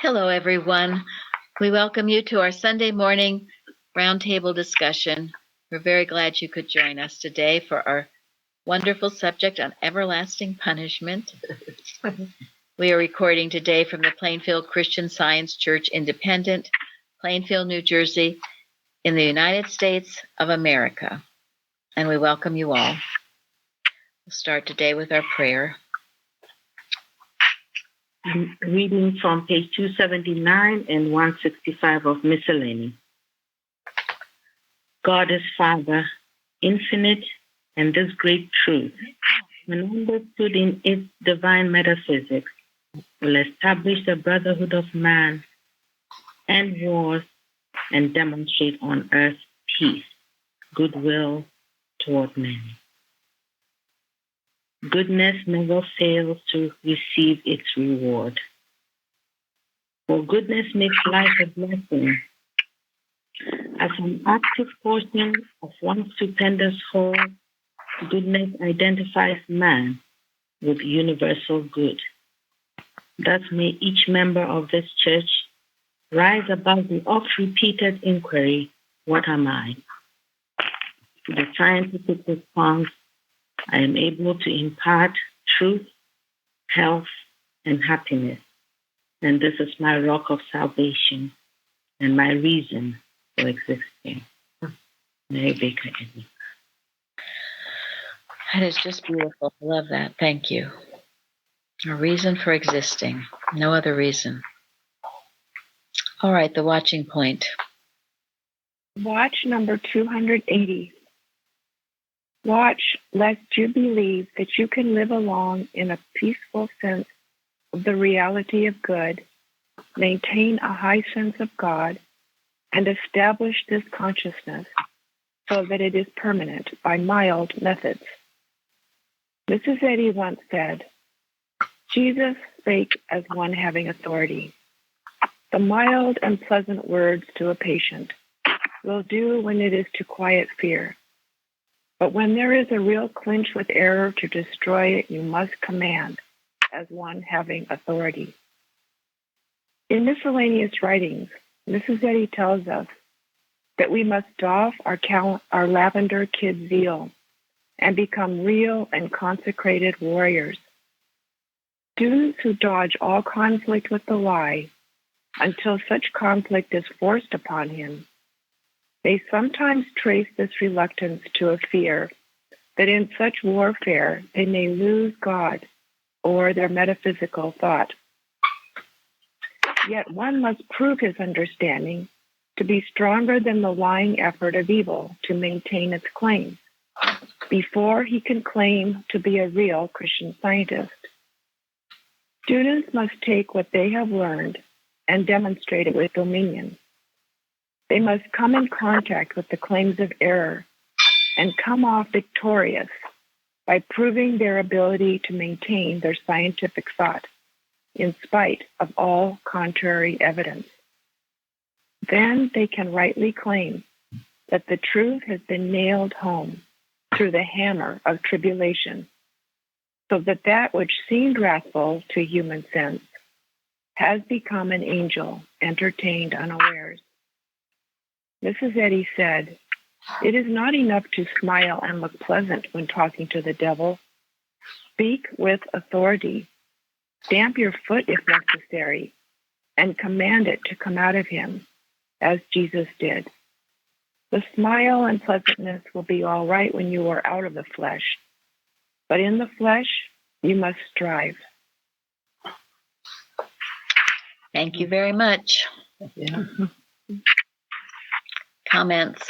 Hello, everyone. We welcome you to our Sunday morning roundtable discussion. We're very glad you could join us today for our wonderful subject on everlasting punishment. We are recording today from the Plainfield Christian Science Church Independent, Plainfield, New Jersey, in the United States of America. And we welcome you all. We'll start today with our prayer. I'm reading from page 279 and 165 of Miscellany. God is Father, infinite, and this great truth, when understood in its divine metaphysics, will establish the brotherhood of man and wars and demonstrate on earth peace, goodwill toward men. Goodness never fails to receive its reward. For goodness makes life a blessing. As an active portion of one stupendous whole, goodness identifies man with universal good. Thus may each member of this church rise above the oft-repeated inquiry, "What am I?" To the scientific response, I am able to impart truth, health, and happiness. And this is my rock of salvation and my reason for existing. Mary Baker Eddy. That is just beautiful. I love that. Thank you. A reason for existing. No other reason. All right, the watching point. Watch number 280. Watch lest you believe that you can live along in a peaceful sense of the reality of good, maintain a high sense of God, and establish this consciousness so that it is permanent by mild methods. Mrs. Eddy once said, Jesus spake as one having authority. The mild and pleasant words to a patient will do when it is to quiet fear. But when there is a real clinch with error to destroy it, you must command as one having authority. In miscellaneous writings, Mrs. Eddy tells us that we must doff our lavender kid zeal and become real and consecrated warriors. Students who dodge all conflict with the lie until such conflict is forced upon him, they sometimes trace this reluctance to a fear that in such warfare they may lose God or their metaphysical thought. Yet one must prove his understanding to be stronger than the lying effort of evil to maintain its claims before he can claim to be a real Christian Scientist. Students must take what they have learned and demonstrate it with dominion. They must come in contact with the claims of error and come off victorious by proving their ability to maintain their scientific thought in spite of all contrary evidence. Then they can rightly claim that the truth has been nailed home through the hammer of tribulation, so that which seemed wrathful to human sense has become an angel entertained unawares. Mrs. Eddy said, "It is not enough to smile and look pleasant when talking to the devil. Speak with authority. Stamp your foot if necessary, and command it to come out of him, as Jesus did. The smile and pleasantness will be all right when you are out of the flesh, but in the flesh, you must strive." Thank you very much. Yeah. Comments?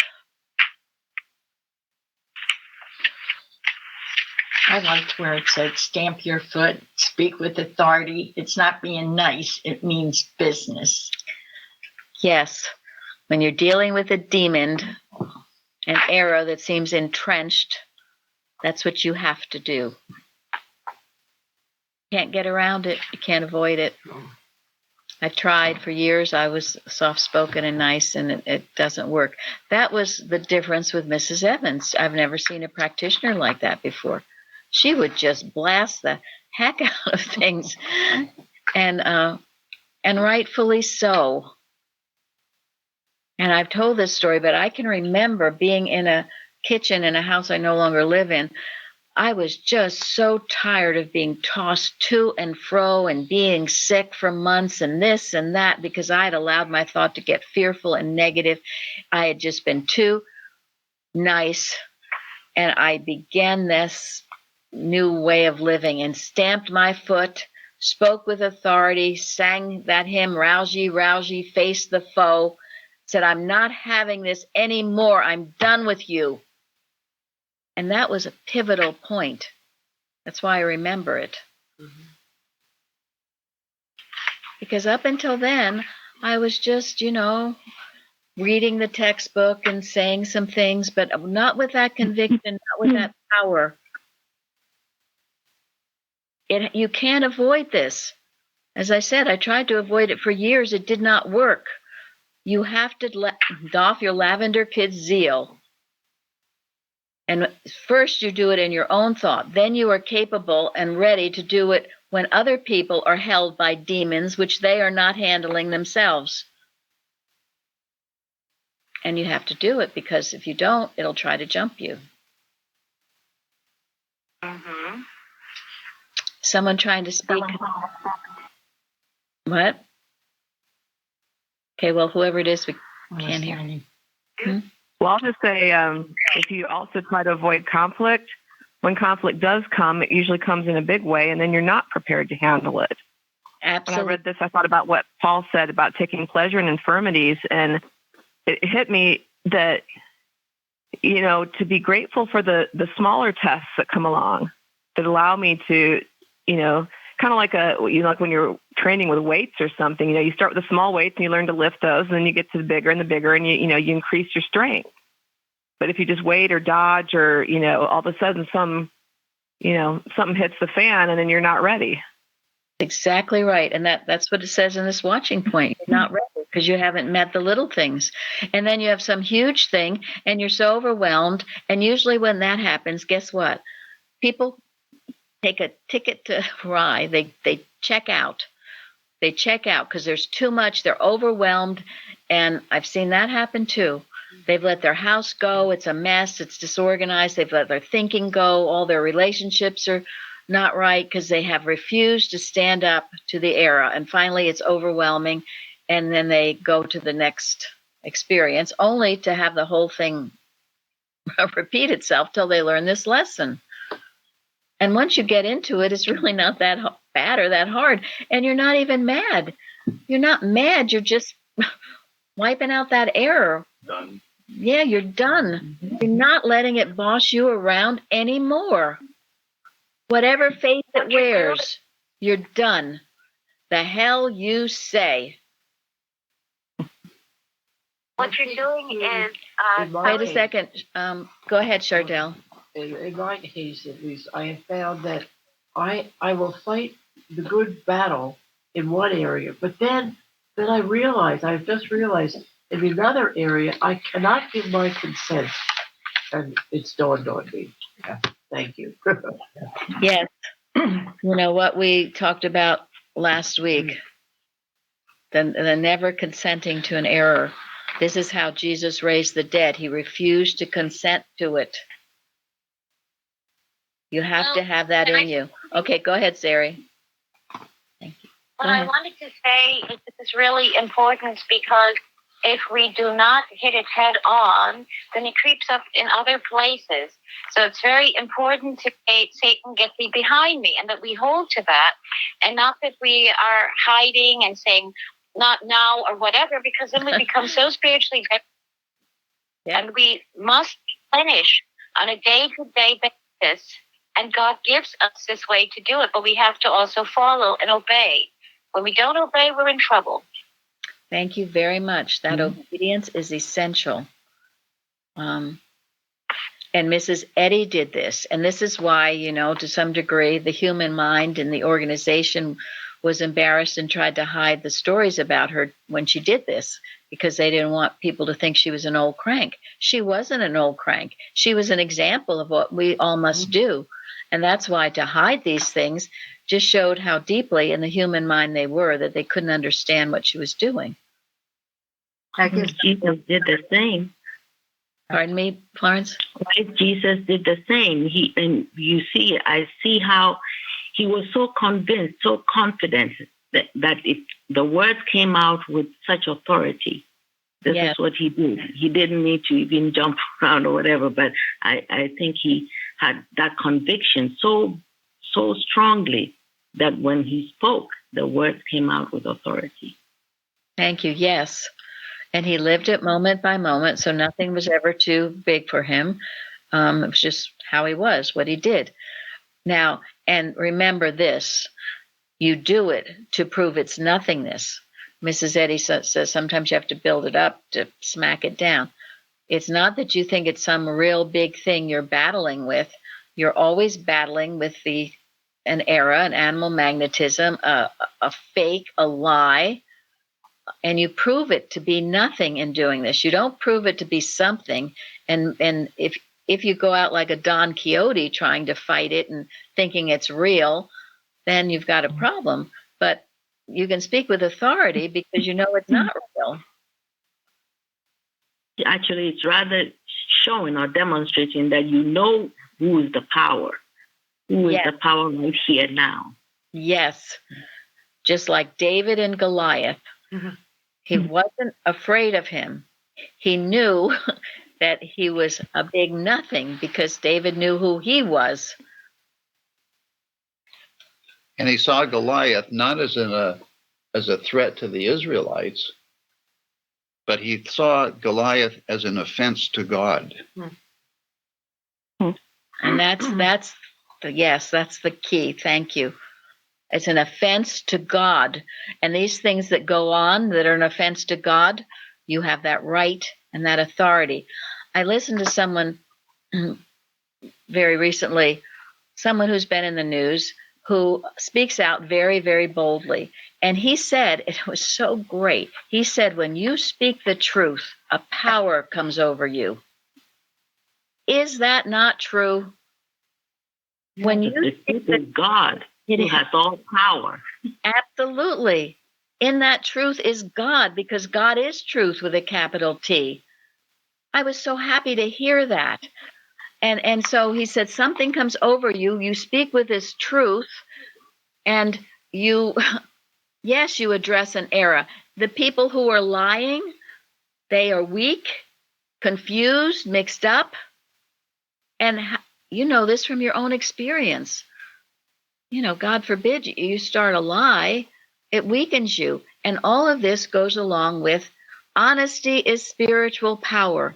I liked where it said, stamp your foot, speak with authority. It's not being nice. It means business. Yes. When you're dealing with a demon, an error that seems entrenched, that's what you have to do. You can't get around it. You can't avoid it. I tried for years. I was soft-spoken and nice, and it doesn't work. That was the difference with Mrs. Evans. I've never seen a practitioner like that before. She would just blast the heck out of things. And and rightfully so. And I've told this story, but I can remember being in a kitchen in a house I no longer live in. I was just so tired of being tossed to and fro and being sick for months and this and that because I had allowed my thought to get fearful and negative. I had just been too nice, and I began this new way of living and stamped my foot, spoke with authority, sang that hymn, Rouse ye, face the foe, said, I'm not having this anymore. I'm done with you. And that was a pivotal point. That's why I remember it. Mm-hmm. Because up until then, I was just, reading the textbook and saying some things, but not with that conviction, not with that power. You can't avoid this. As I said, I tried to avoid it for years. It did not work. You have to doff your lavender kid's zeal. And first you do it in your own thought. Then you are capable and ready to do it when other people are held by demons, which they are not handling themselves. And you have to do it, because if you don't, it'll try to jump you. Mm-hmm. Someone trying to speak? What? Okay, well, whoever it is, we can't hear. Hmm? Well, I'll just say, if you also try to avoid conflict, when conflict does come, it usually comes in a big way, and then you're not prepared to handle it. Absolutely. When I read this, I thought about what Paul said about taking pleasure in infirmities, and it hit me that, to be grateful for the smaller tests that come along that allow me to, kind of like like when you're training with weights or something, you start with the small weights and you learn to lift those, and then you get to the bigger and the bigger, and you increase your strength. But if you just wait or dodge or, all of a sudden something hits the fan and then you're not ready. Exactly right. And that's what it says in this watching point. You're not ready because you haven't met the little things. And then you have some huge thing and you're so overwhelmed. And usually when that happens, guess what? People take a ticket to rye. They check out. They check out because there's too much. They're overwhelmed. And I've seen that happen too. They've let their house go. It's a mess. It's disorganized. They've let their thinking go. All their relationships are not right because they have refused to stand up to the era. And finally, it's overwhelming. And then they go to the next experience only to have the whole thing repeat itself till they learn this lesson. And once you get into it, it's really not that bad or that hard. And you're not even mad. You're not mad. You're just wiping out that error. Done. Yeah, you're done. You're not letting it boss you around anymore. Whatever face it wears, you're done. The hell you say. What you're doing is... wait a second. Go ahead, Chardell. In my case, at least, I have found that I will fight the good battle in one area, but then I've just realized in another area, I cannot give my consent. And it's dawned on me. Yeah, thank you. Yes. What we talked about last week, the never consenting to an error. This is how Jesus raised the dead. He refused to consent to it. You have to have that in you. Okay, go ahead, Sari. Thank you. What I wanted to say is this is really important because if we do not hit it head on, then it creeps up in other places. So it's very important to say, Satan, get thee behind me, and that we hold to that, and not that we are hiding and saying, not now or whatever, because then we become so spiritually dead. Yeah. And we must finish on a day-to-day basis, and God gives us this way to do it, but we have to also follow and obey. When we don't obey, we're in trouble. Thank you very much. That obedience is essential. And Mrs. Eddy did this. And this is why, to some degree, the human mind and the organization was embarrassed and tried to hide the stories about her when she did this, because they didn't want people to think she was an old crank. She wasn't an old crank. She was an example of what we all must do. And that's why to hide these things just showed how deeply in the human mind they were, that they couldn't understand what she was doing. Jesus did the same. Pardon me, Florence? Right? Jesus did the same. I see how he was so convinced, so confident that the words came out with such authority. This is what he did. He didn't need to even jump around or whatever, but I think he had that conviction so strongly that when he spoke, the words came out with authority. Thank you. Yes. And he lived it moment by moment, so nothing was ever too big for him. It was just how he was, what he did. Now, and remember this, you do it to prove its nothingness. Mrs. Eddy says sometimes you have to build it up to smack it down. It's not that you think it's some real big thing you're battling with. You're always battling with an error, an animal magnetism, a fake, a lie. And you prove it to be nothing in doing this. You don't prove it to be something. And if you go out like a Don Quixote trying to fight it and thinking it's real, then you've got a problem. But you can speak with authority because you know it's not real. Actually, it's rather showing or demonstrating that you know who is the power. Who is the power right here now. Yes. Just like David and Goliath. He wasn't afraid of him. He knew that he was a big nothing because David knew who he was. And he saw Goliath not as a threat to the Israelites, but he saw Goliath as an offense to God. And that's the key. Thank you. It's an offense to God. And these things that go on that are an offense to God, you have that right and that authority. I listened to someone very recently, someone who's been in the news, who speaks out very, very boldly. And he said, it was so great. He said, when you speak the truth, a power comes over you. Is that not true? When you speak the God, who has all power. Absolutely. In that truth is God, because God is truth with a capital T. I was so happy to hear that. And so he said, something comes over you, you speak with this truth, and you address an error. The people who are lying, they are weak, confused, mixed up. And you know this from your own experience. God forbid you start a lie, it weakens you. And all of this goes along with honesty is spiritual power.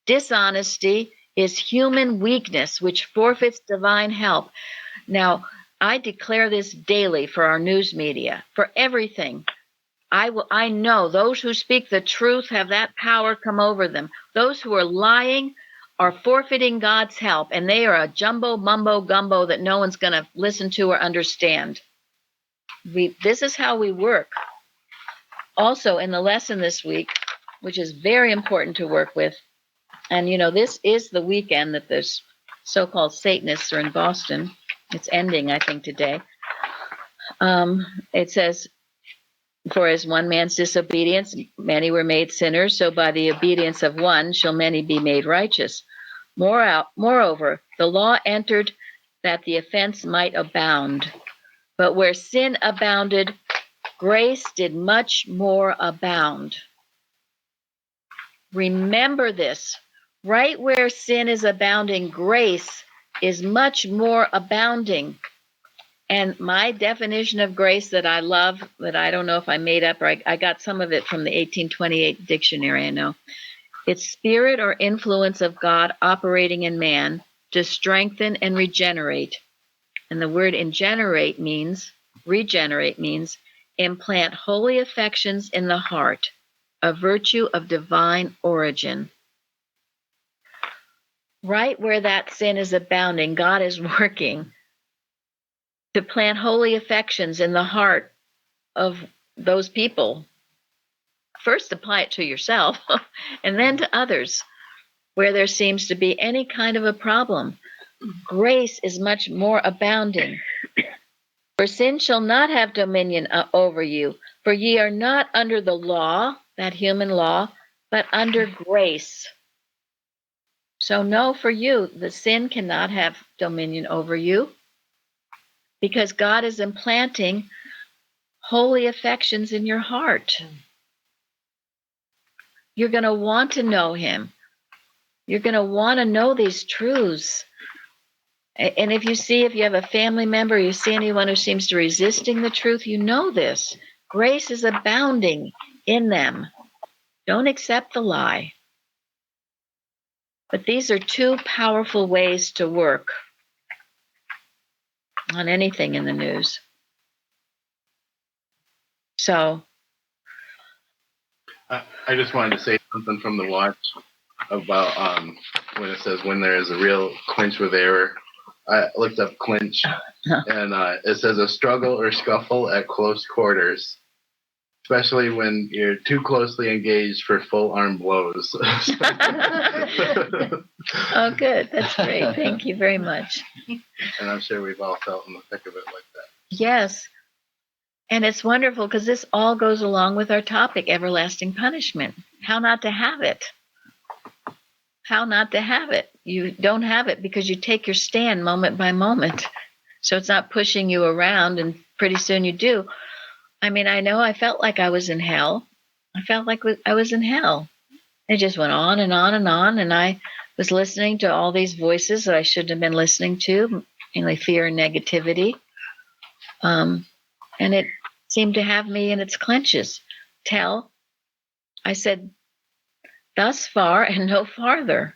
Dishonesty is human weakness, which forfeits divine help. Now, I declare this daily for our news media, for everything. I know those who speak the truth have that power come over them. Those who are lying are forfeiting God's help, and they are a jumbo mumbo gumbo that no one's going to listen to or understand. This is how we work. Also, in the lesson this week, which is very important to work with, and this is the weekend that those so-called Satanists are in Boston. It's ending, I think, today. It says, for as one man's disobedience, many were made sinners, so by the obedience of one shall many be made righteous. Moreover, the law entered that the offense might abound. But where sin abounded, grace did much more abound. Remember this. Right where sin is abounding, grace is much more abounding. And my definition of grace that I love, that I don't know if I made up, or I got some of it from the 1828 dictionary, I know. It's spirit or influence of God operating in man to strengthen and regenerate. And the word regenerate means implant holy affections in the heart, a virtue of divine origin. Right where that sin is abounding, God is working to plant holy affections in the heart of those people. First, apply it to yourself, and then to others, where there seems to be any kind of a problem. grace is much more abounding. For sin shall not have dominion over you, for ye are not under the law, that human law, but under grace. So no, for you, the sin cannot have dominion over you, because God is implanting holy affections in your heart. You're going to want to know him. You're going to want to know these truths. And if you have a family member, you see anyone who seems to be resisting the truth, you know this. Grace is abounding in them. Don't accept the lie. But these are two powerful ways to work on anything in the news. So I just wanted to say something from the watch about when it says when there is a real clinch with error. I looked up clinch, and it says a struggle or scuffle at close quarters, especially when you're too closely engaged for full arm blows. Oh, good. That's great. Thank you very much. And I'm sure we've all felt in the thick of it like that. Yes. And it's wonderful because this all goes along with our topic, everlasting punishment. How not to have it. How not to have it. You don't have it because you take your stand moment by moment. So it's not pushing you around, and pretty soon you do. I mean, I know I felt like I was in hell. I felt like I was in hell. It just went on and on and on, and I was listening to all these voices that I shouldn't have been listening to, mainly fear and negativity. And it seemed to have me in its clutches. Till I said, thus far and no farther.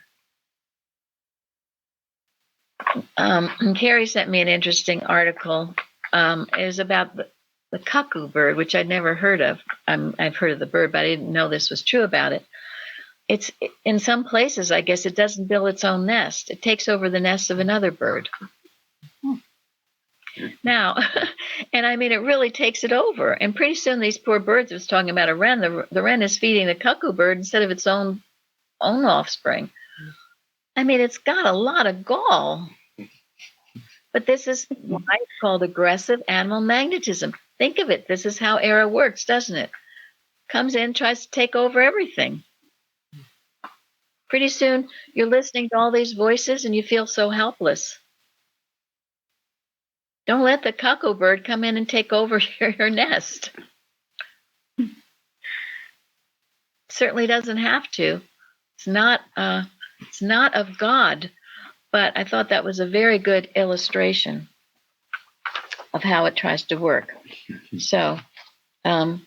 And Carrie sent me an interesting article. It was about the cuckoo bird, which I'd never heard of. I've heard of the bird, but I didn't know this was true about it. It's in some places, I guess, it doesn't build its own nest. It takes over the nest of another bird. Now, and I mean, it really takes it over. And pretty soon, these poor birds, I was talking about a wren, the wren is feeding the cuckoo bird instead of its own offspring. I mean, it's got a lot of gall. But this is why it's called aggressive animal magnetism. Think of it. This is how error works, doesn't it? Comes in, tries to take over everything. Pretty soon, you're listening to all these voices and you feel so helpless. Don't let the cuckoo bird come in and take over your nest. Certainly doesn't have to. It's not of God. But I thought that was a very good illustration of how it tries to work. So, in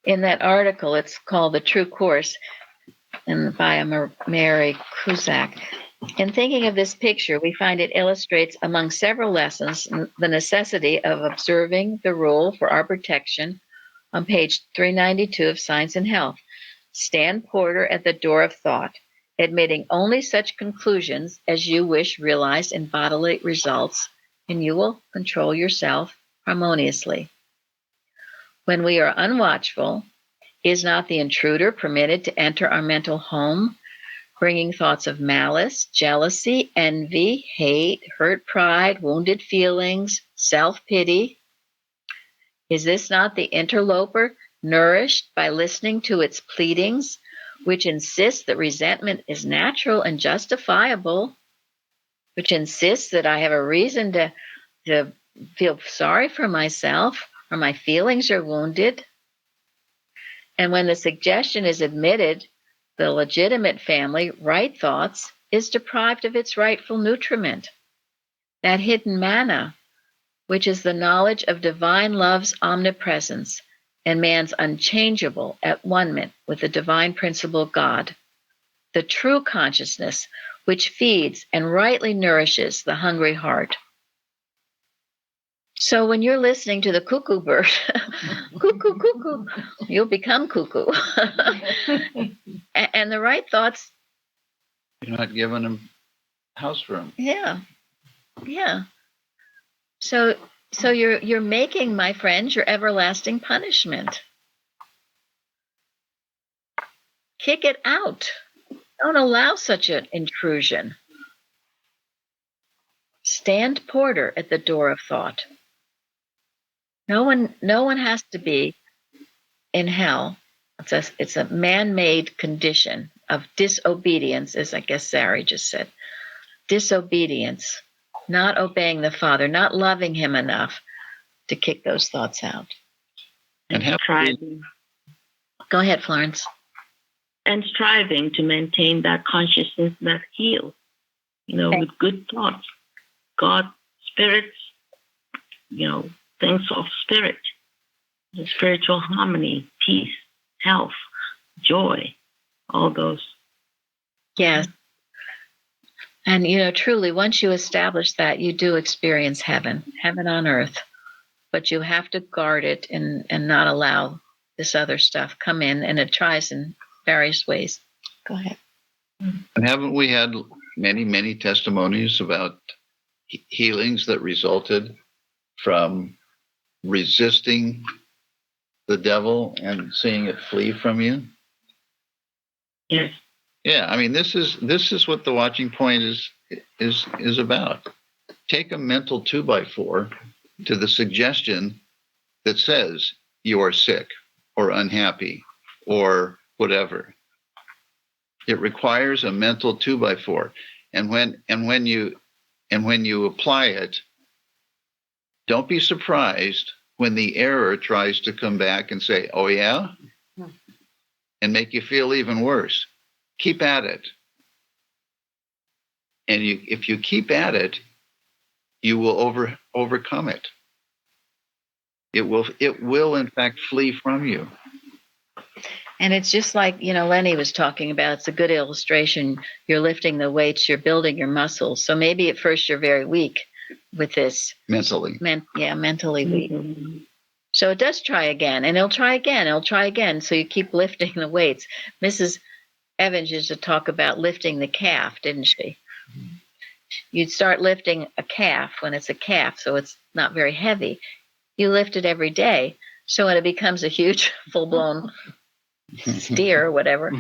that article, it's called "The True Course," and by Mary Cusack. In thinking of this picture, we find it illustrates, among several lessons, the necessity of observing the rule for our protection on page 392 of Science and Health. Stand porter at the door of thought, admitting only such conclusions as you wish realized in bodily results, and you will control yourself harmoniously. When we are unwatchful, is not the intruder permitted to enter our mental home, bringing thoughts of malice, jealousy, envy, hate, hurt pride, wounded feelings, self-pity? Is this not the interloper nourished by listening to its pleadings, which insists that resentment is natural and justifiable, which insists that I have a reason to feel sorry for myself or my feelings are wounded? And when the suggestion is admitted, the legitimate family, right thoughts, is deprived of its rightful nutriment, that hidden manna, which is the knowledge of divine love's omnipresence and man's unchangeable at one-ment with the divine principle God, the true consciousness which feeds and rightly nourishes the hungry heart. So when you're listening to the cuckoo bird, cuckoo, cuckoo, you'll become cuckoo. And the right thoughts. You're not giving them house room. Yeah. So you're making, my friends, your everlasting punishment. Kick it out. Don't allow such an intrusion. stand porter at the door of thought. No one has to be in hell. It's a man-made condition of disobedience, as I guess Sari just said. Disobedience, not obeying the Father, not loving him enough to kick those thoughts out. And striving. Go ahead, Florence. And striving to maintain that consciousness that heals, with good thoughts, God, spirits, things of spirit, the spiritual harmony, peace, health, joy, all those. Yes. And, truly, once you establish that, you do experience heaven on earth. But you have to guard it and not allow this other stuff come in, and it tries in various ways. Go ahead. And haven't we had many, many testimonies about healings that resulted from resisting the devil and seeing it flee from you? Yes. Yeah, I mean, this is what the watching point is about. Take a mental 2x4 to the suggestion that says you are sick or unhappy or whatever. It requires a mental 2x4, and when you apply it, don't be surprised when the error tries to come back and say, "Oh yeah," and make you feel even worse. Keep at it, and if you keep at it, you will overcome it. It will in fact flee from you. And it's just like, Lenny was talking about. It's a good illustration. You're lifting the weights, you're building your muscles. So maybe at first you're very weak with this. Mentally. Mentally weak. Mm-hmm. So it does try again, and it'll try again. So you keep lifting the weights. Mrs. Evans used to talk about lifting the calf, didn't she? You'd start lifting a calf when it's a calf, so it's not very heavy. You lift it every day. So when it becomes a huge, full-blown steer or whatever,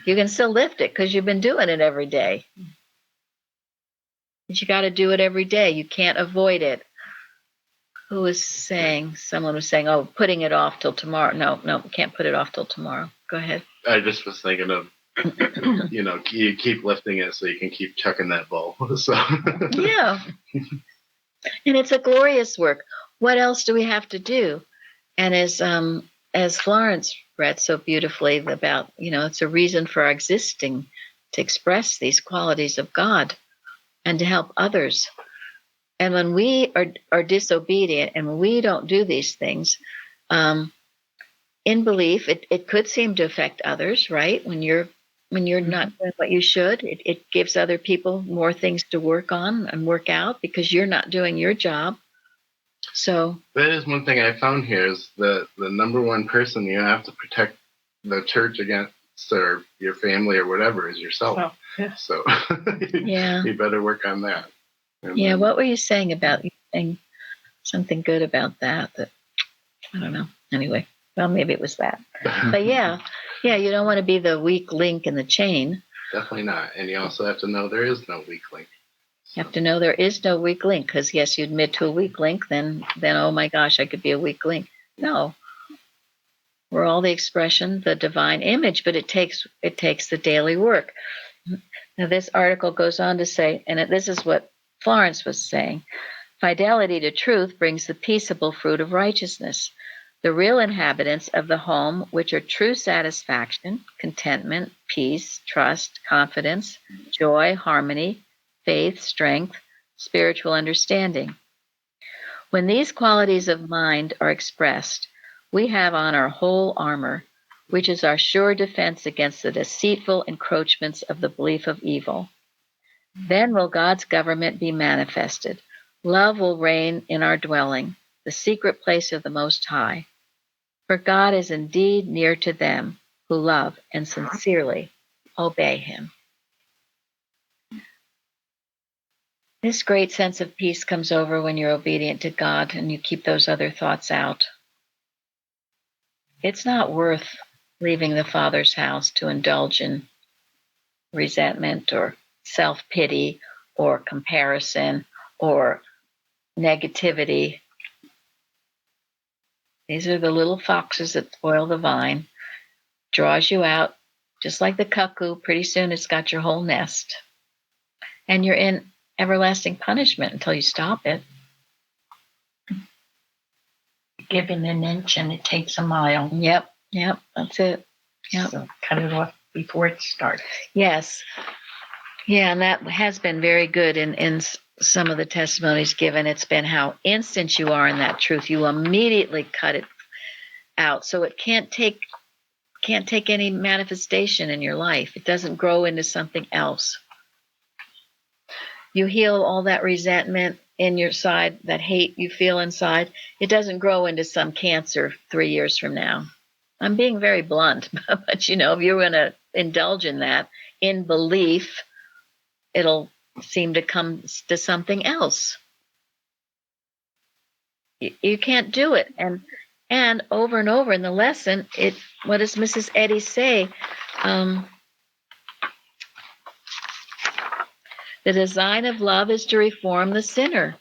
you can still lift it because you've been doing it every day. But you got to do it every day. You can't avoid it. Someone was saying, oh, putting it off till tomorrow. No, can't put it off till tomorrow. Go ahead. I just was thinking of, you keep lifting it so you can keep chucking that ball. So Yeah. And it's a glorious work. What else do we have to do? And as Florence read so beautifully about, it's a reason for our existing, to express these qualities of God and to help others. And when we are disobedient and when we don't do these things, in belief, it could seem to affect others, right? When you're not doing what you should, it gives other people more things to work on and work out because you're not doing your job. So that is one thing I found here is the number one person you have to protect the church against or your family or whatever is yourself. Oh, yeah. So yeah, you better work on that. Yeah, what were you saying about saying something good about that? That I don't know. Anyway, well, maybe it was that. But yeah, you don't want to be the weak link in the chain. Definitely not. And you also have to know there is no weak link. You have to know there is no weak link because yes, you admit to a weak link, then oh my gosh, I could be a weak link. No, we're all the expression, the divine image, but it takes the daily work. Now this article goes on to say, and this is what Florence was saying, fidelity to truth brings the peaceable fruit of righteousness. The real inhabitants of the home, which are true satisfaction, contentment, peace, trust, confidence, joy, harmony, faith, strength, spiritual understanding. When these qualities of mind are expressed, we have on our whole armor, which is our sure defense against the deceitful encroachments of the belief of evil. Then will God's government be manifested. Love will reign in our dwelling, the secret place of the Most High. For God is indeed near to them who love and sincerely obey him. This great sense of peace comes over when you're obedient to God and you keep those other thoughts out. It's not worth leaving the Father's house to indulge in resentment or self-pity or comparison or negativity. These are the little foxes that spoil the vine, draws you out, just like the cuckoo. Pretty soon it's got your whole nest. And you're in everlasting punishment until you stop it. Giving an inch and it takes a mile. Yep, that's it. Yep. So cut it off before it starts. Yes. Yeah, and that has been very good in some of the testimonies given. It's been how instant you are in that truth. You immediately cut it out. So it can't take any manifestation in your life. It doesn't grow into something else. You heal all that resentment in your side, that hate you feel inside. It doesn't grow into some cancer 3 years from now. I'm being very blunt, but if you're going to indulge in that in belief, it'll seem to come to something else. You can't do it. And over and over in the lesson, what does Mrs. Eddy say? The design of love is to reform the sinner.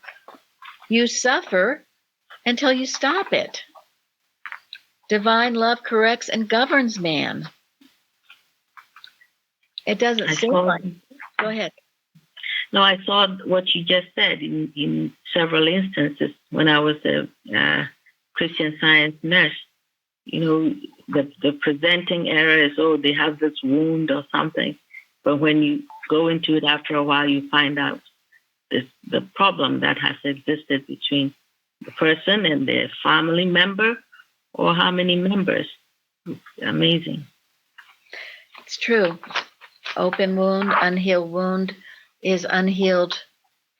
You suffer until you stop it. Divine love corrects and governs man. It doesn't seem like. Go ahead. No, I saw what you just said in several instances when I was a Christian Science nurse. The presenting error is, they have this wound or something. But when you go into it after a while, you find out the problem that has existed between the person and their family member, or how many members. It's amazing. It's true. Open wound, unhealed wound is unhealed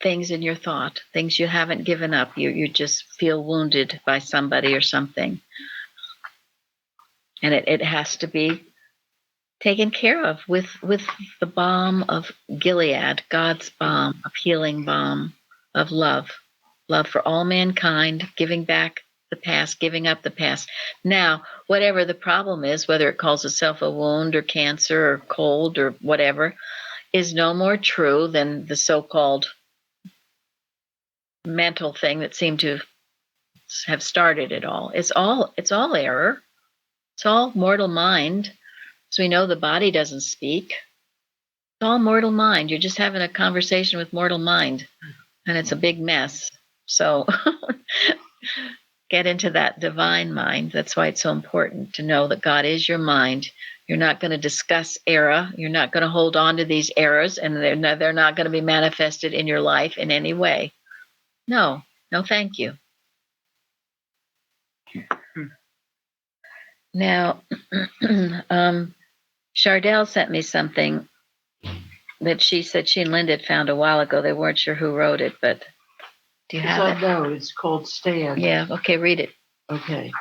things in your thought, things you haven't given up. You just feel wounded by somebody or something. And it has to be taken care of with the balm of Gilead, God's balm, of healing balm, of love for all mankind, giving back the past, giving up the past. Now, whatever the problem is, whether it calls itself a wound or cancer or cold or whatever, is no more true than the so-called mental thing that seemed to have started it all. It's all error. It's all mortal mind. So we know the body doesn't speak. It's all mortal mind. You're just having a conversation with mortal mind, and it's a big mess. So get into that divine mind. That's why it's so important to know that God is your mind. You're not going to discuss error. You're not going to hold on to these errors, and they're not going to be manifested in your life in any way. No, thank you. Now, Chardell sent me something that she said she and Linda had found a while ago. They weren't sure who wrote it, but do you have it? No, it's called Stand. Yeah, okay, read it. Okay.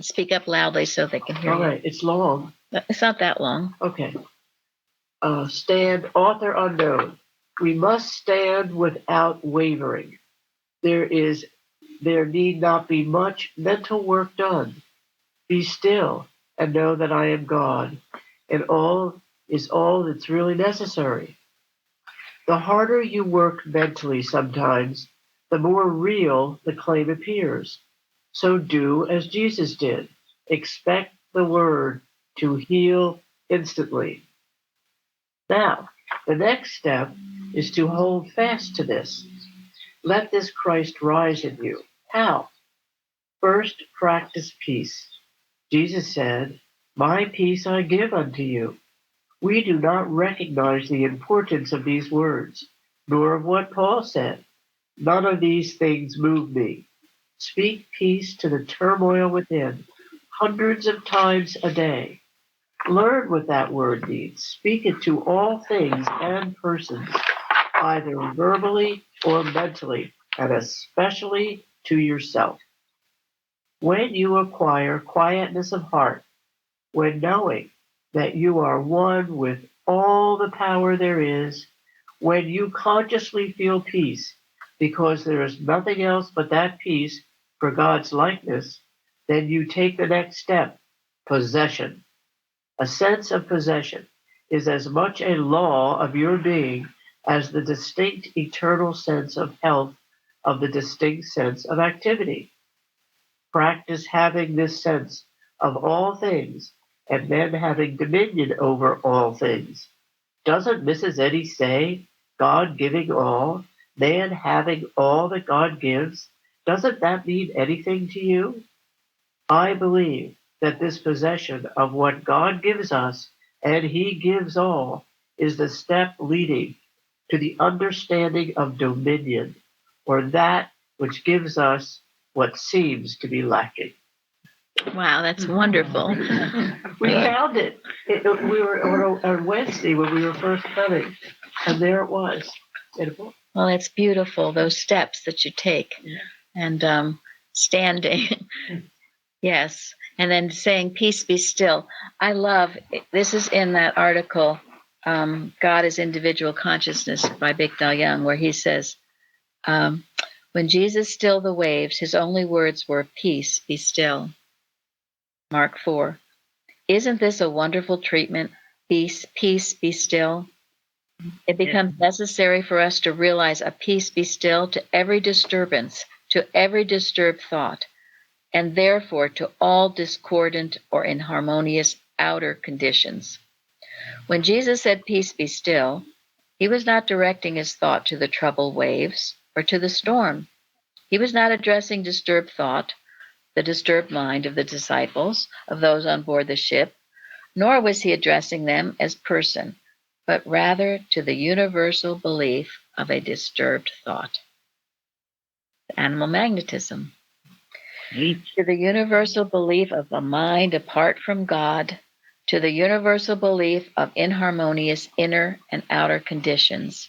Speak up loudly so they can hear you. All right, it's long. It's not that long. Okay. Stand, author unknown. We must stand without wavering. There need not be much mental work done. Be still and know that I am God, and all is all that's really necessary. The harder you work mentally sometimes, the more real the claim appears. So do as Jesus did. Expect the word to heal instantly. Now, the next step is to hold fast to this. Let this Christ rise in you. How? First, practice peace. Jesus said, "My peace I give unto you." We do not recognize the importance of these words, nor of what Paul said. None of these things move me. Speak peace to the turmoil within, hundreds of times a day. Learn what that word means. Speak it to all things and persons, either verbally or mentally, and especially to yourself. When you acquire quietness of heart, when knowing that you are one with all the power there is, when you consciously feel peace, because there is nothing else but that peace for God's likeness, then you take the next step, possession. A sense of possession is as much a law of your being as the distinct eternal sense of health of the distinct sense of activity. Practice having this sense of all things and then having dominion over all things. Doesn't Mrs. Eddy say, God giving all, man having all that God gives? Doesn't that mean anything to you? I believe that this possession of what God gives us, and He gives all, is the step leading to the understanding of dominion, or that which gives us what seems to be lacking. Wow, that's wonderful. We found it. We were on Wednesday when we were first coming, and there it was. Well, it's beautiful, those steps that you take. Yeah. And standing. Yes. And then saying, peace be still. I love, this is in that article, God is Individual Consciousness by Bicknell Young, where he says, when Jesus stilled the waves, his only words were, peace be still. Mark 4. Isn't this a wonderful treatment? Peace be still. It becomes necessary for us to realize a peace be still to every disturbance, to every disturbed thought, and therefore to all discordant or inharmonious outer conditions. When Jesus said, peace be still, he was not directing his thought to the troubled waves or to the storm. He was not addressing disturbed thought, the disturbed mind of the disciples, of those on board the ship, nor was he addressing them as person, but rather to the universal belief of a disturbed thought. Animal magnetism. To the universal belief of a mind apart from God, to the universal belief of inharmonious inner and outer conditions,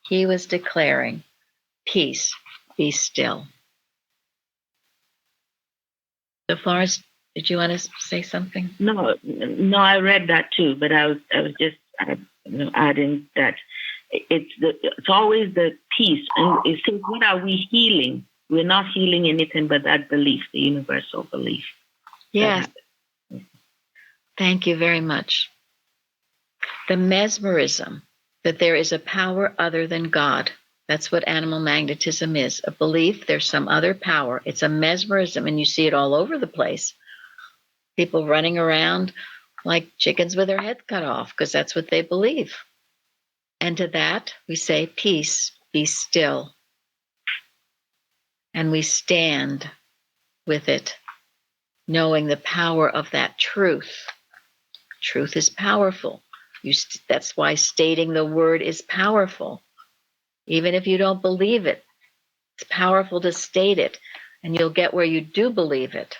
he was declaring, peace, be still. So Florence, did you want to say something? No, I read that too, but I was just adding that it's always the peace, and it says, what are we healing? We're not healing anything but that belief, the universal belief. Yes. Thank you very much. The mesmerism that there is a power other than God. That's what animal magnetism is. A belief there's some other power. It's a mesmerism, and you see it all over the place. People running around like chickens with their heads cut off because that's what they believe. And to that, we say, peace, be still. And we stand with it, knowing the power of that truth. Truth is powerful. That's why stating the word is powerful. Even if you don't believe it, it's powerful to state it, and you'll get where you do believe it.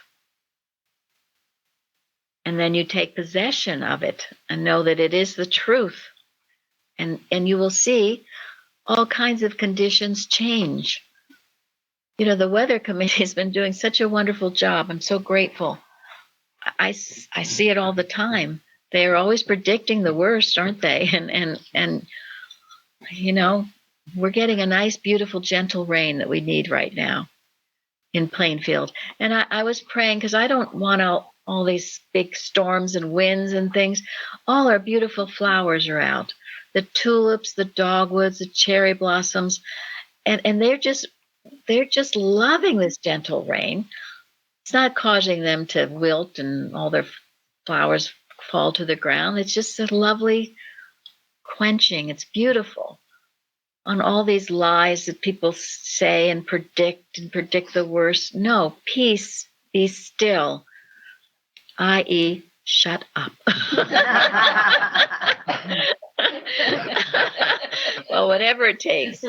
And then you take possession of it and know that it is the truth. And you will see all kinds of conditions change. You know, the Weather Committee has been doing such a wonderful job. I'm so grateful. I see it all the time. They are always predicting the worst, aren't they? And you know, we're getting a nice, beautiful, gentle rain that we need right now in Plainfield. And I was praying because I don't want all these big storms and winds and things. All our beautiful flowers are out. The tulips, the dogwoods, the cherry blossoms, and they're just loving this gentle rain. It's not causing them to wilt and all their flowers fall to the ground. It's just a lovely quenching. It's beautiful. On all these lies that people say and predict the worst. No, peace, be still, i.e., shut up. Well, whatever it takes.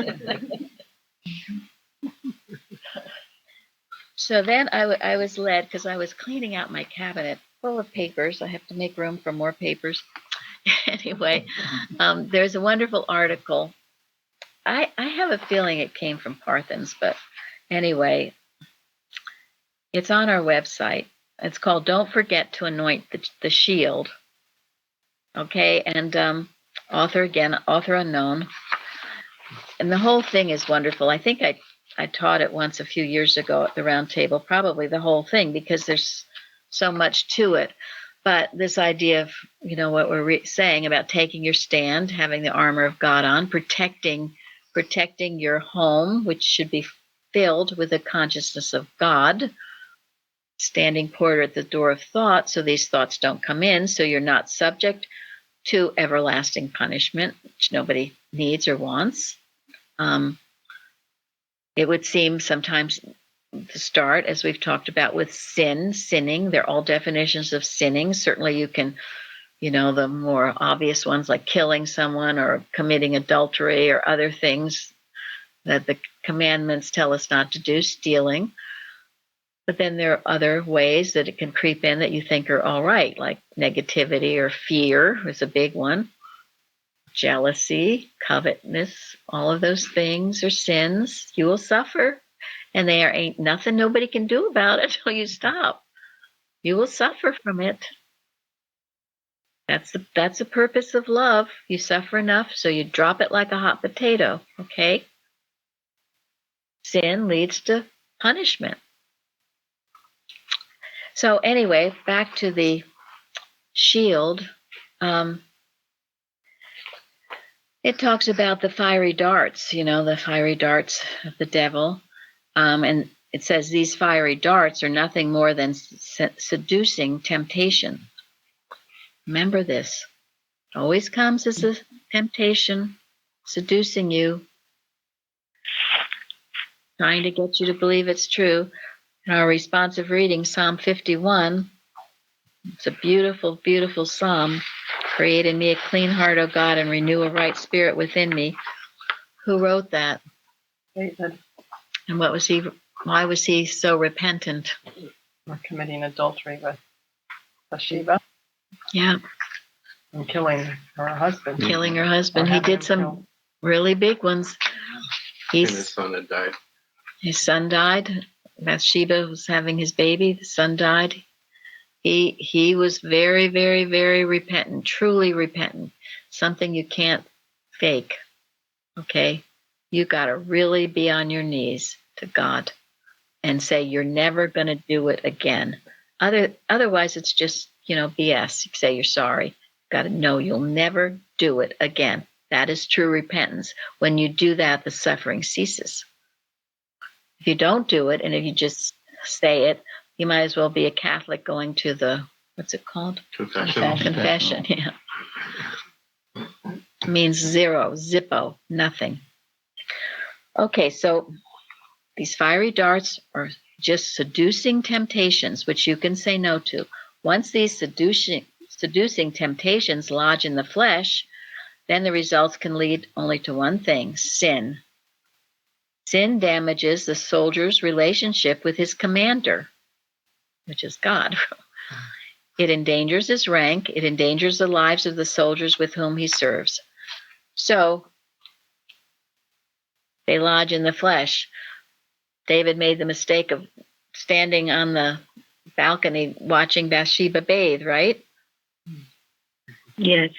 So then I was led, because I was cleaning out my cabinet full of papers. I have to make room for more papers. Anyway, there's a wonderful article. I have a feeling it came from Parthens, but anyway, it's on our website. It's called Don't Forget to Anoint the Shield. Okay, and author unknown. And the whole thing is wonderful. I think I taught it once a few years ago at the Roundtable, probably the whole thing, because there's so much to it. But this idea of, what we're saying about taking your stand, having the armor of God on, protecting your home, which should be filled with the consciousness of God, standing porter at the door of thought so these thoughts don't come in, so you're not subject to everlasting punishment, which nobody needs or wants. It would seem sometimes to start, as we've talked about, with sinning. They're all definitions of sinning. Certainly you can, the more obvious ones like killing someone or committing adultery or other things that the commandments tell us not to do, stealing. But then there are other ways that it can creep in that you think are all right, like negativity or fear is a big one. Jealousy, covetousness, all of those things are sins. You will suffer, and there ain't nothing nobody can do about it until you stop. You will suffer from it. That's the purpose of love. You suffer enough, so you drop it like a hot potato, okay? Sin leads to punishment. So anyway, back to the shield. It talks about the fiery darts, the fiery darts of the devil. And it says these fiery darts are nothing more than seducing temptation. Remember this. Always comes as a temptation, seducing you, trying to get you to believe it's true. In our responsive reading, Psalm 51, it's a beautiful, beautiful psalm. Create in me a clean heart, O God, and renew a right spirit within me. Who wrote that? David. And why was he so repentant? For committing adultery with Bathsheba. Yeah. And killing her husband. Killing her husband. He did some really big ones. And his son had died. His son died. Bathsheba was having his baby. The son died. He was very, very, very repentant, truly repentant. Something you can't fake. Okay? You got to really be on your knees to God and say you're never going to do it again. Otherwise, it's just, BS. You say you're sorry. Got to know you'll never do it again. That is true repentance. When you do that, the suffering ceases. If you don't do it, and if you just say it, you might as well be a Catholic going to the, what's it called? Confession, yeah. It means zero, zippo, nothing. Okay, so these fiery darts are just seducing temptations, which you can say no to. Once these seducing temptations lodge in the flesh, then the results can lead only to one thing: sin. Sin damages the soldier's relationship with his commander, which is God. It endangers his rank. It endangers the lives of the soldiers with whom he serves. So they lodge in the flesh. David made the mistake of standing on the balcony watching Bathsheba bathe, right? Yes.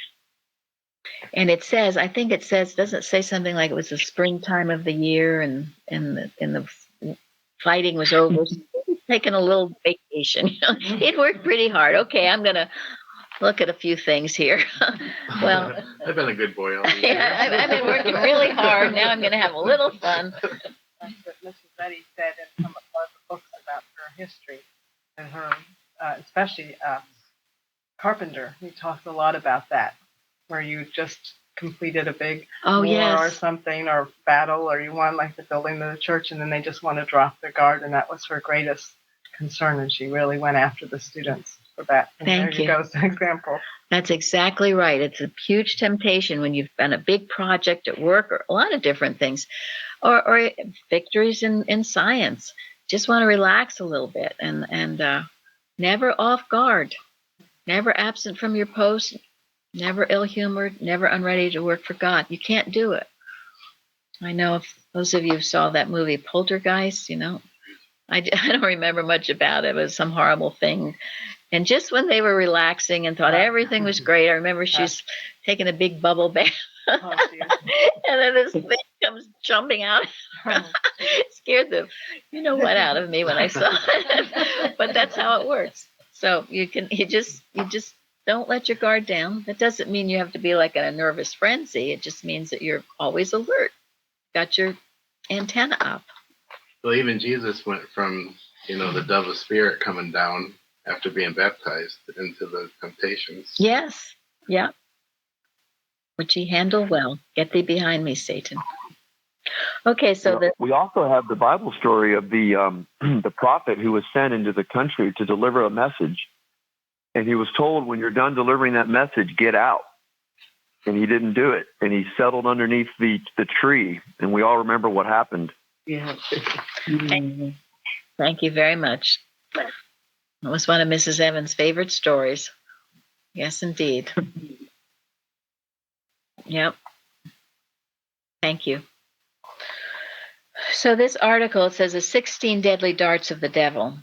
And it says, I think it says, doesn't it say something like it was the springtime of the year and the fighting was over? Taking a little vacation. It worked pretty hard. Okay, I'm going to look at a few things here. Well, I've been a good boy all these years. Yeah, I've been working really hard. Now I'm going to have a little fun. That's what Mrs. Betty said in some of the books about her history and her, especially Carpenter. He talks a lot about that, where you just completed a big war or something, or battle, or you won like the building of the church, and then they just want to drop their guard, and that was her greatest concern, and she really went after the students for that. And Thank there you go, as an example. That's exactly right. It's a huge temptation when you've done a big project at work or a lot of different things, or victories in science. Just want to relax a little bit and never off guard, never absent from your post, never ill-humored, never unready to work for God. You can't do it. I know if those of you who saw that movie Poltergeist, I don't remember much about it. It was some horrible thing. And just when they were relaxing and thought everything was great, I remember she's taking a big bubble bath. And then this thing comes jumping out. It scared the out of me when I saw it. But that's how it works. So you just don't let your guard down. That doesn't mean you have to be like in a nervous frenzy. It just means that you're always alert. Got your antenna up. Well, even Jesus went from, the dove of spirit coming down after being baptized into the temptations. Yes. Yeah. Which he handled well. Get thee behind me, Satan. Okay, so we also have the Bible story of the the prophet who was sent into the country to deliver a message, and he was told, when you're done delivering that message, get out. And he didn't do it, and he settled underneath the tree, and we all remember what happened. Yeah. Thank you very much. It was one of Mrs. Evans' favorite stories. Yes, indeed. Yep. Thank you. So this article, it says the 16 deadly darts of the devil.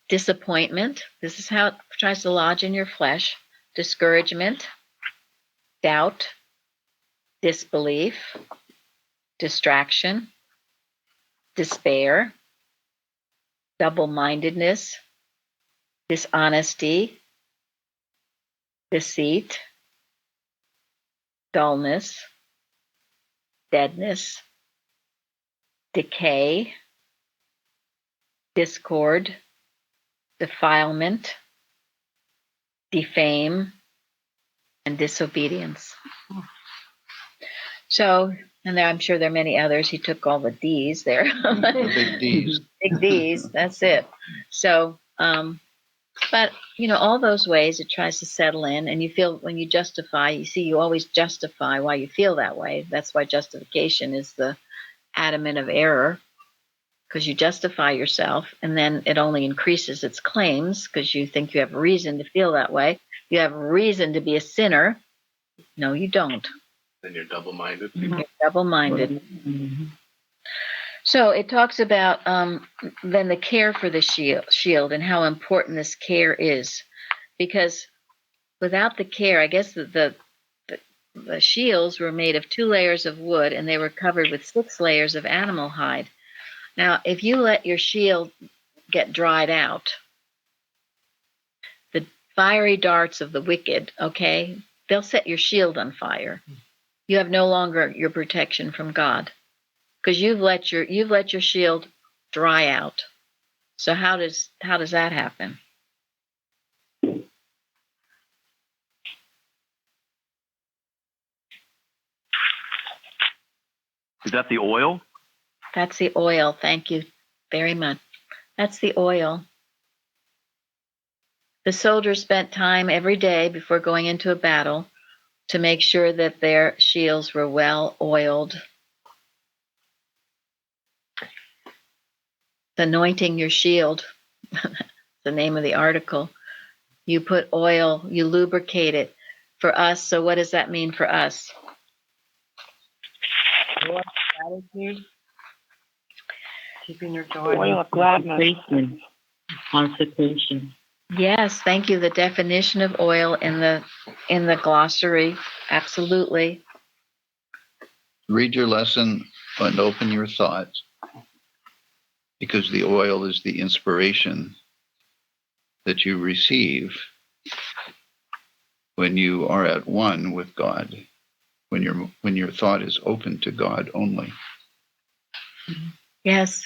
Disappointment. This is how it tries to lodge in your flesh. Discouragement. Doubt. Disbelief. Distraction. Despair. Double-mindedness. Dishonesty. Deceit. Dullness. Deadness. Decay. Discord. Defilement. Defame. And disobedience. So, and I'm sure there are many others. He took all the D's there. The big D's. Big D's, that's it. So, but, all those ways it tries to settle in, and you feel when you justify, you always justify why you feel that way. That's why justification is the adamant of error, because you justify yourself, and then it only increases its claims because you think you have reason to feel that way. You have reason to be a sinner. No, you don't. Then you're double-minded. You're double-minded. So it talks about then the care for the shield and how important this care is, because without the care, I guess the shields were made of 2 layers of wood, and they were covered with 6 layers of animal hide. Now, if you let your shield get dried out, the fiery darts of the wicked, okay, they'll set your shield on fire. You have no longer your protection from God, because you've let your shield dry out. So how does that happen? Is that the oil? That's the oil. Thank you very much. That's the oil. The soldiers spent time every day before going into a battle to make sure that their shields were well oiled. Anointing your shield, the name of the article. You put oil, you lubricate it for us. So what does that mean for us? Gratitude. Keeping your joy. Oil of gladness. Consecration. Yes, thank you. The definition of oil in the glossary. Absolutely. Read your lesson and open your thoughts, because the oil is the inspiration that you receive when you are at one with God, when your thought is open to God only. Yes.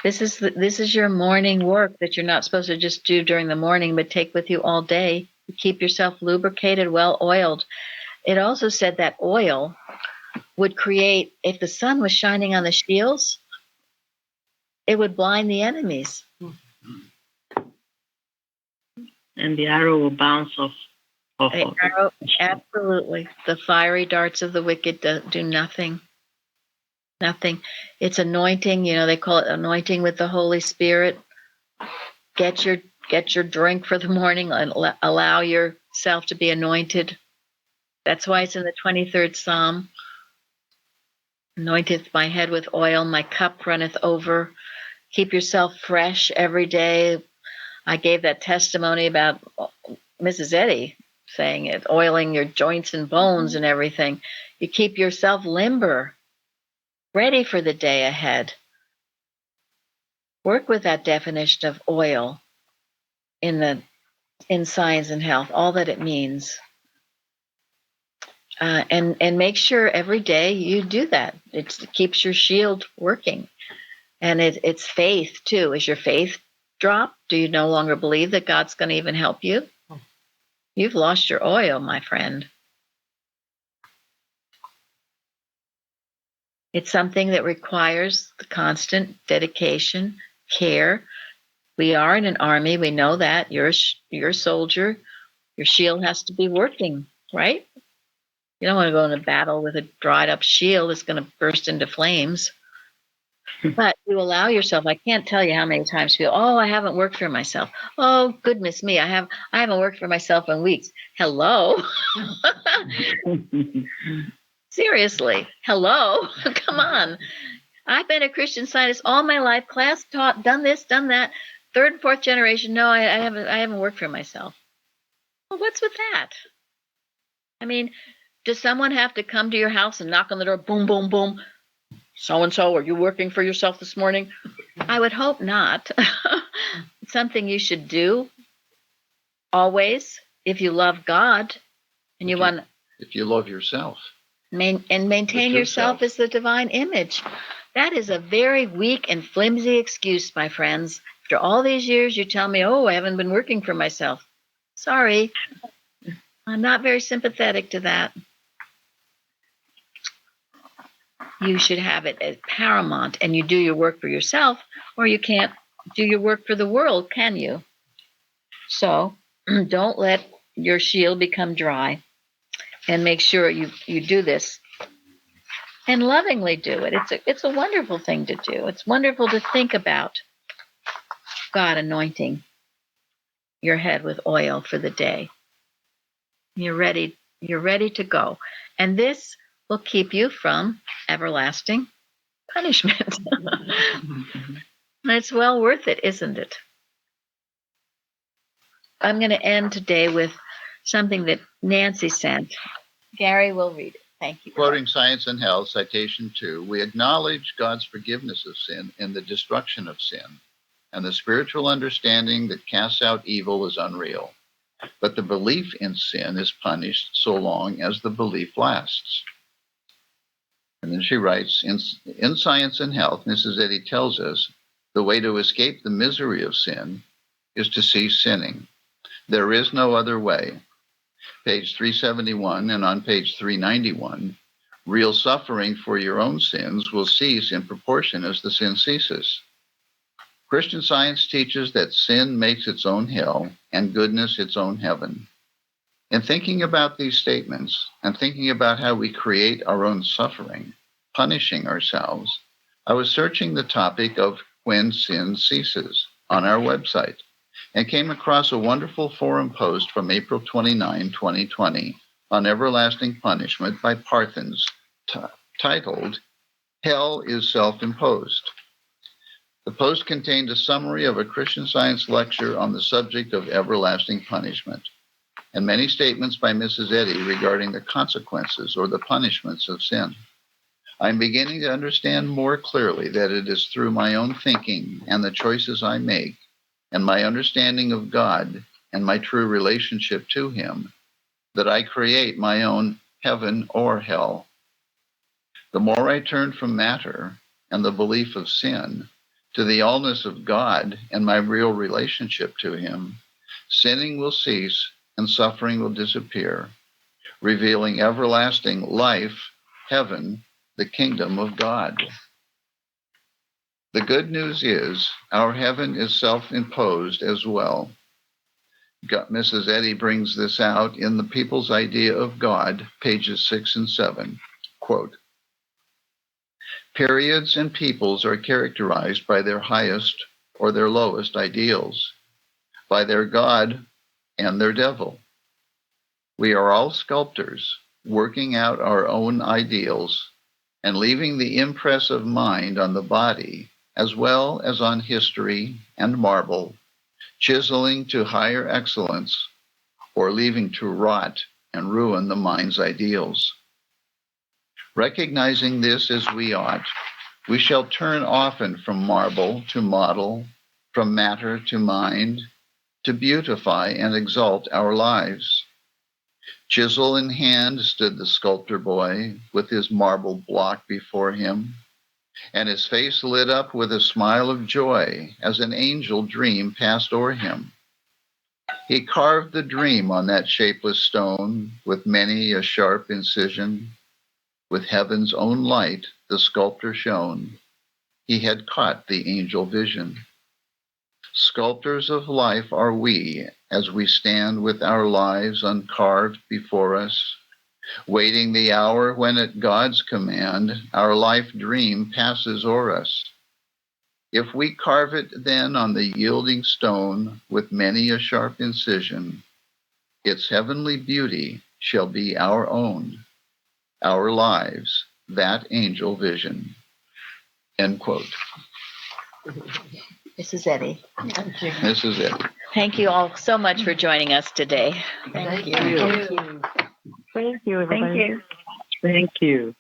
This is your morning work that you're not supposed to just do during the morning, but take with you all day. You keep yourself lubricated, well oiled. It also said that oil would create, if the sun was shining on the shields, it would blind the enemies. And the arrow will bounce off. The arrow, absolutely. The fiery darts of the wicked do nothing. Nothing. It's anointing. They call it anointing with the Holy Spirit. Get your drink for the morning and allow yourself to be anointed. That's why it's in the 23rd Psalm. Anointeth my head with oil, my cup runneth over. Keep yourself fresh every day. I gave that testimony about Mrs. Eddy saying it, oiling your joints and bones and everything. You keep yourself limber, ready for the day ahead. Work with that definition of oil in the in science and health, all that it means. And make sure every day you do that. It keeps your shield working. And it's faith, too. Is your faith dropped? Do you no longer believe that God's going to even help you? You've lost your oil, my friend. It's something that requires the constant dedication, care. We are in an army. We know that. You're a soldier. Your shield has to be working, right? You don't want to go into battle with a dried up shield that's going to burst into flames. But you allow yourself, I can't tell you how many times you feel, oh, I haven't worked for myself. Oh, goodness me, I haven't worked for myself in weeks. Hello. Seriously, hello. Come on. I've been a Christian Scientist all my life, class taught, done this, done that. Third and fourth generation. No, I haven't worked for myself. Well, what's with that? I mean, does someone have to come to your house and knock on the door? Boom, boom, boom. So-and-so, are you working for yourself this morning? I would hope not. It's something you should do always if you love God and you want. If you love yourself. Maintain yourself as the divine image. That is a very weak and flimsy excuse, my friends. After all these years, you tell me, oh, I haven't been working for myself. Sorry. I'm not very sympathetic to that. You should have it as paramount, and you do your work for yourself, or you can't do your work for the world, can you? So don't let your shield become dry, and make sure you do this and lovingly do it. It's a wonderful thing to do. It's wonderful to think about God anointing your head with oil for the day. You're ready to go. And this will keep you from everlasting punishment. It's well worth it, isn't it? I'm going to end today with something that Nancy sent. Gary will read it. Thank you. Quoting Science and Health, citation 2, we acknowledge God's forgiveness of sin and the destruction of sin, and the spiritual understanding that casts out evil is unreal. But the belief in sin is punished so long as the belief lasts. And then she writes, in Science and Health, Mrs. Eddy tells us the way to escape the misery of sin is to cease sinning. There is no other way. Page 371 and on page 391, real suffering for your own sins will cease in proportion as the sin ceases. Christian Science teaches that sin makes its own hell and goodness its own heaven. In thinking about these statements and thinking about how we create our own suffering, punishing ourselves, I was searching the topic of when sin ceases on our website and came across a wonderful forum post from April 29, 2020 on everlasting punishment by Parthens titled, Hell is Self-Imposed. The post contained a summary of a Christian Science lecture on the subject of everlasting punishment, and many statements by Mrs. Eddy regarding the consequences or the punishments of sin. I'm beginning to understand more clearly that it is through my own thinking and the choices I make, and my understanding of God and my true relationship to Him, that I create my own heaven or hell. The more I turn from matter and the belief of sin to the allness of God and my real relationship to Him, sinning will cease and suffering will disappear, revealing everlasting life, heaven, the kingdom of God. The good news is our heaven is self-imposed as well. Mrs. Eddy brings this out in The People's Idea of God, pages 6 and 7. Quote, periods and peoples are characterized by their highest or their lowest ideals, by their God and their devil. We are all sculptors working out our own ideals and leaving the impress of mind on the body as well as on history and marble, chiseling to higher excellence or leaving to rot and ruin the mind's ideals. Recognizing this as we ought, we shall turn often from marble to model, from matter to mind, to beautify and exalt our lives. Chisel in hand stood the sculptor boy with his marble block before him, and his face lit up with a smile of joy as an angel dream passed o'er him. He carved the dream on that shapeless stone with many a sharp incision. With heaven's own light the sculptor shone. He had caught the angel vision. Sculptors of life are we, as we stand with our lives uncarved before us, waiting the hour when at God's command our life dream passes o'er us. If we carve it then on the yielding stone with many a sharp incision, its heavenly beauty shall be our own, our lives, that angel vision. End quote. This is Eddie. Thank you. This is it. Thank you all so much for joining us today. Thank you. Thank you. Thank you, everybody. Thank you. Thank you.